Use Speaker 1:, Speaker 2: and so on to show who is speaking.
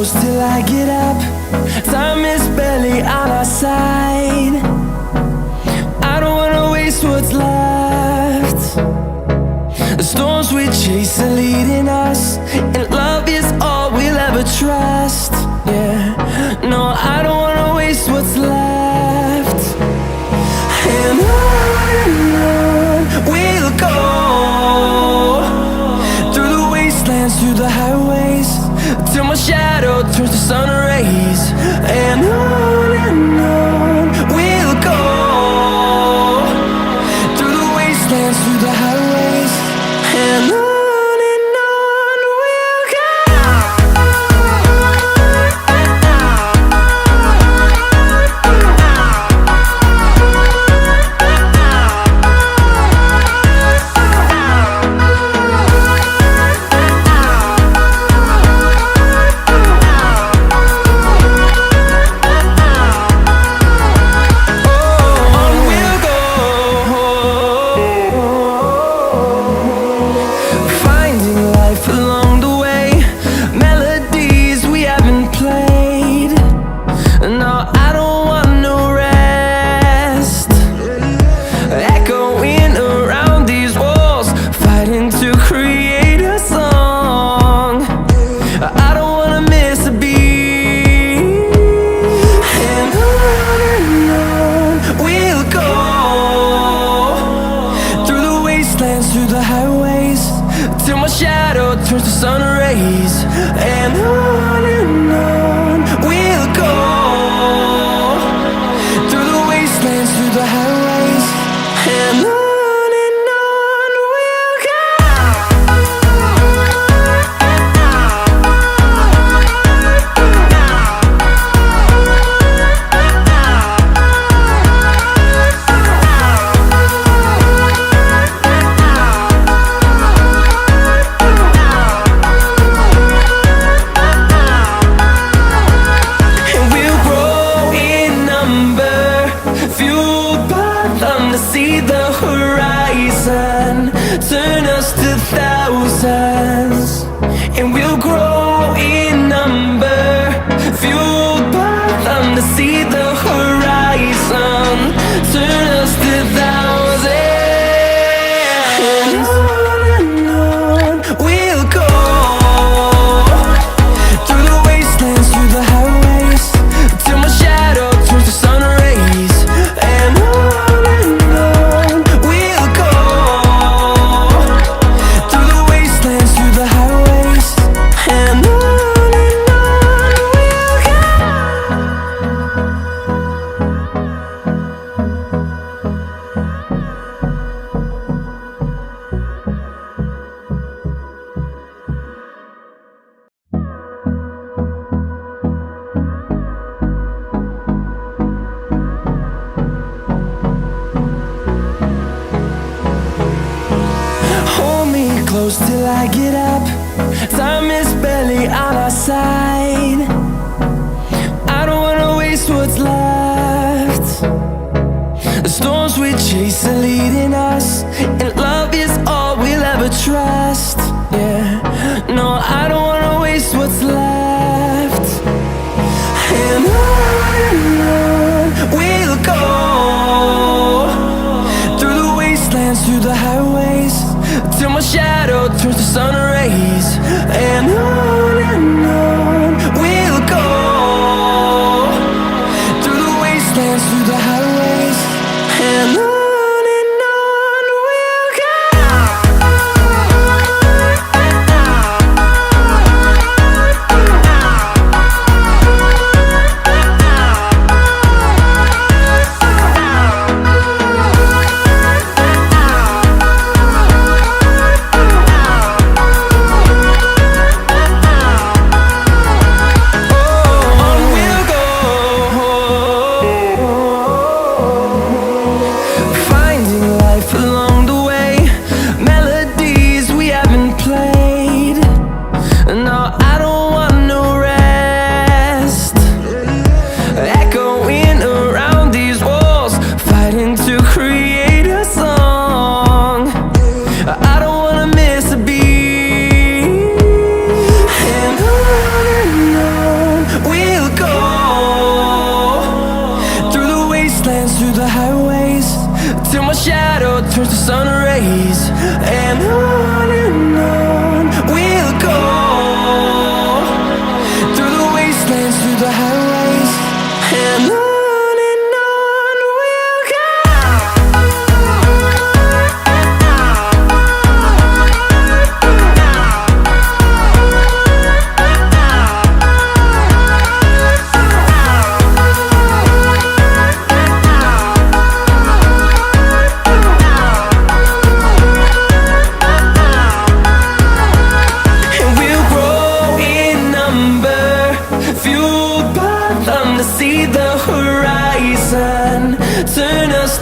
Speaker 1: close till I get up. Time is barely on our side. I don't wanna waste what's left. The storms we chase are leading us, and love is all we'll ever trust. Yeah, no, I don't wanna waste what's left. And on we'll go, through the wastelands, through the highways, till my shadow turns to sun rays. And on we'll go, through the wastelands, through the highways, and on we'll go. Through the highways, till my shadow turns to sun rays. And on we'll go, through the wastelands, through the highways, and on we'll go. See the horizon turn us to thousands, and we'll grow in number, fueled by them. To see the horizon turn us to thousands, and on we'll go, through the wastelands, through the highways, till my shadow turns to sun rays. And close till I get up. Time is barely on our side. I don't wanna waste what's left. The storms we chase are leading us, and love is all we'll ever trust. Yeah, no, I don't wanna waste what's left. And on we'll go, through the wastelands, through the highways, till my shadow turns to sun rays. And on we'll go, through the wastelands, through the highways, and on we'll go. wastelands, through the highways, till my shadow turns to sun rays. And on we'll go, through the wastelands, through the highways, and on. See the horizon, turn us